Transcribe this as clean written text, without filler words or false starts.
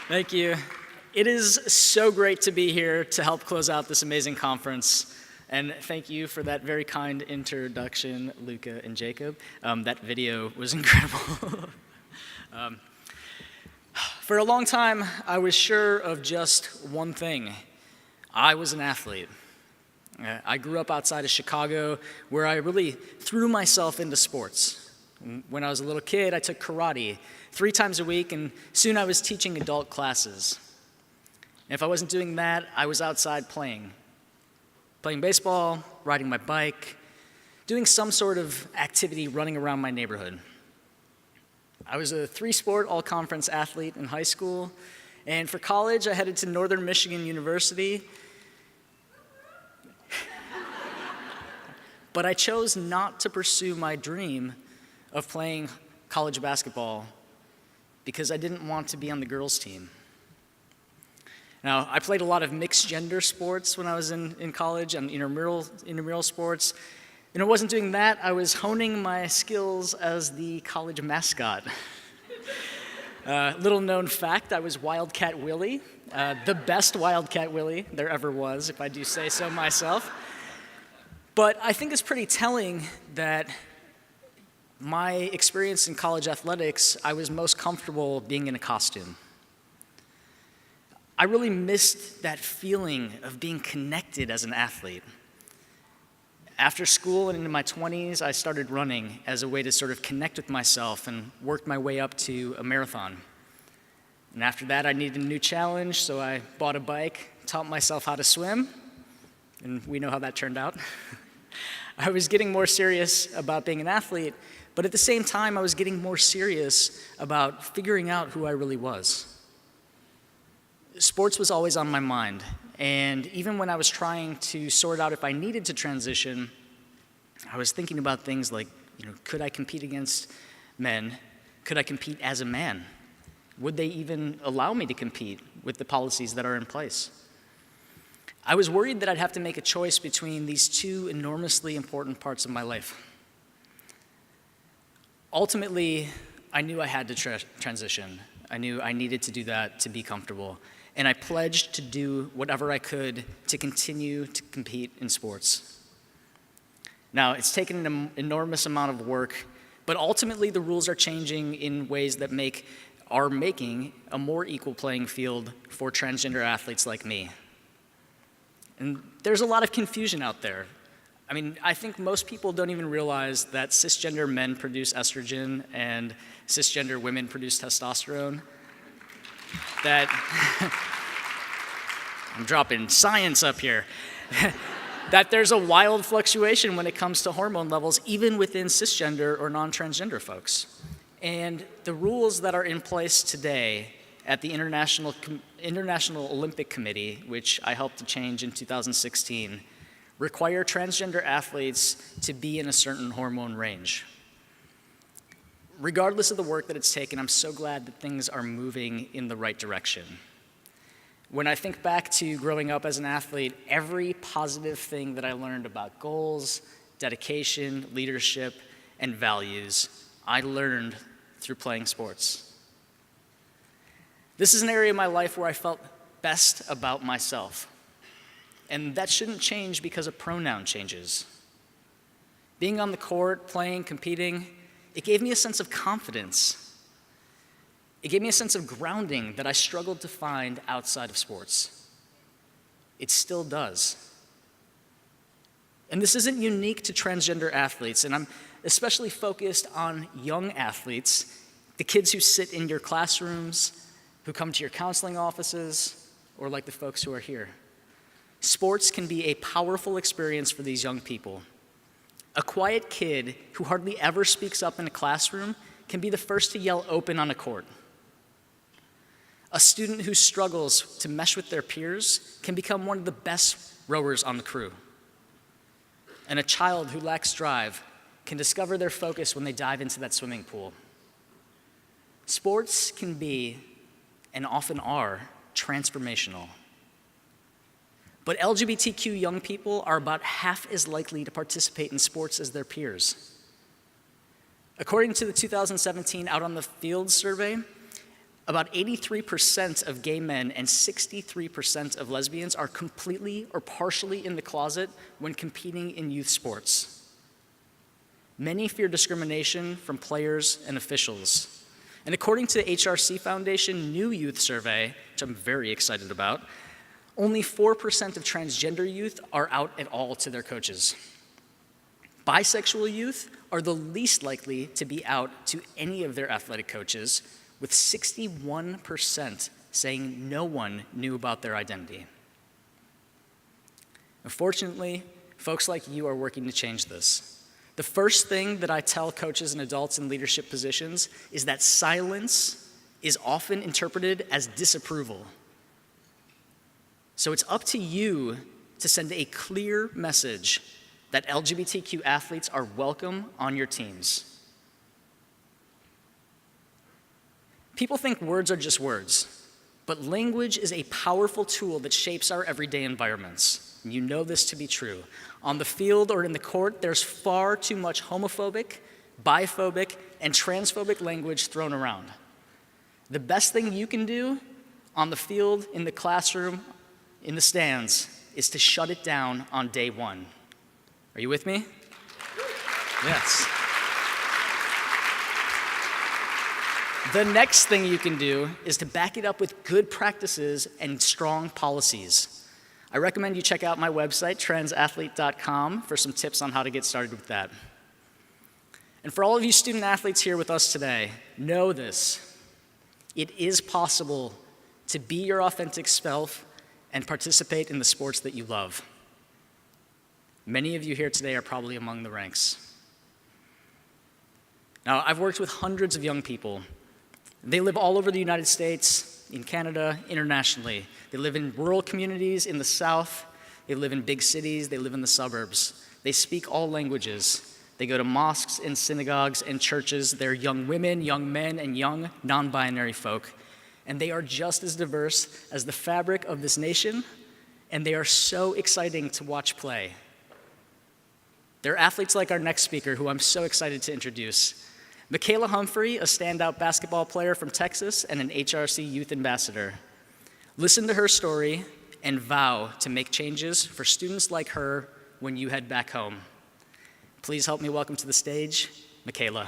Thank you. It is so great to be here to help close out this amazing conference. And thank you for that very kind introduction, Luca and Jacob. That video was incredible. For a long time, I was sure of just one thing. I was an athlete. I grew up outside of Chicago, where I really threw myself into sports. When I was a little kid, I took karate 3 times a week, and soon I was teaching adult classes. And if I wasn't doing that, I was outside playing baseball, riding my bike, doing some sort of activity running around my neighborhood. I was a 3-sport all-conference athlete in high school, and for college, I headed to Northern Michigan University. But I chose not to pursue my dream of playing college basketball because I didn't want to be on the girls' team. Now, I played a lot of mixed gender sports when I was in college and intramural sports. And I wasn't doing that, I was honing my skills as the college mascot. Little known fact, I was Wildcat Willie, the best Wildcat Willie there ever was, if I do say so myself. But I think it's pretty telling that my experience in college athletics, I was most comfortable being in a costume. I really missed that feeling of being connected as an athlete. After school and into my 20s, I started running as a way to sort of connect with myself and worked my way up to a marathon. And after that, I needed a new challenge, so I bought a bike, taught myself how to swim, and we know how that turned out. I was getting more serious about being an athlete, but at the same time, I was getting more serious about figuring out who I really was. Sports was always on my mind, and even when I was trying to sort out if I needed to transition, I was thinking about things like, could I compete against men? Could I compete as a man? Would they even allow me to compete with the policies that are in place? I was worried that I'd have to make a choice between these 2 enormously important parts of my life. Ultimately, I knew I had to transition. I knew I needed to do that to be comfortable. And I pledged to do whatever I could to continue to compete in sports. Now, it's taken an enormous amount of work, but ultimately the rules are changing in ways that are making a more equal playing field for transgender athletes like me. And there's a lot of confusion out there. I mean, I think most people don't even realize that cisgender men produce estrogen and cisgender women produce testosterone. That I'm dropping science up here. That there's a wild fluctuation when it comes to hormone levels, even within cisgender or non-transgender folks. And the rules that are in place today at the International Olympic Committee, which I helped to change in 2016, require transgender athletes to be in a certain hormone range. Regardless of the work that it's taken, I'm so glad that things are moving in the right direction. When I think back to growing up as an athlete, every positive thing that I learned about goals, dedication, leadership, and values, I learned through playing sports. This is an area of my life where I felt best about myself. And that shouldn't change because of pronoun changes. Being on the court, playing, competing, it gave me a sense of confidence. It gave me a sense of grounding that I struggled to find outside of sports. It still does. And this isn't unique to transgender athletes, and I'm especially focused on young athletes, the kids who sit in your classrooms, who come to your counseling offices, or like the folks who are here. Sports can be a powerful experience for these young people. A quiet kid who hardly ever speaks up in a classroom can be the first to yell open on a court. A student who struggles to mesh with their peers can become one of the best rowers on the crew. And a child who lacks drive can discover their focus when they dive into that swimming pool. Sports can be, and often are, transformational. But LGBTQ young people are about half as likely to participate in sports as their peers. According to the 2017 Out on the Field survey, About 83% of gay men and 63% of lesbians are completely or partially in the closet when competing in youth sports. Many fear discrimination from players and officials. And according to the HRC Foundation New Youth Survey, which I'm very excited about, only 4% of transgender youth are out at all to their coaches. Bisexual youth are the least likely to be out to any of their athletic coaches, with 61% saying no one knew about their identity. Unfortunately, folks like you are working to change this. The first thing that I tell coaches and adults in leadership positions is that silence is often interpreted as disapproval. So it's up to you to send a clear message that LGBTQ athletes are welcome on your teams. People think words are just words, but language is a powerful tool that shapes our everyday environments. And you know this to be true. On the field or in the court, there's far too much homophobic, biphobic, and transphobic language thrown around. The best thing you can do on the field, in the classroom, in the stands, is to shut it down on day one. Are you with me? Yes. The next thing you can do is to back it up with good practices and strong policies. I recommend you check out my website, transathlete.com, for some tips on how to get started with that. And for all of you student athletes here with us today, know this. It is possible to be your authentic self and participate in the sports that you love. Many of you here today are probably among the ranks. Now, I've worked with hundreds of young people. They live all over the United States, in Canada, internationally. They live in rural communities in the South. They live in big cities. They live in the suburbs. They speak all languages. They go to mosques and synagogues and churches. They're young women, young men, and young non-binary folk. And they are just as diverse as the fabric of this nation, and they are so exciting to watch play. They're athletes like our next speaker, who I'm so excited to introduce. Michaela Humphrey, a standout basketball player from Texas and an HRC youth ambassador. Listen to her story and vow to make changes for students like her when you head back home. Please help me welcome to the stage, Michaela.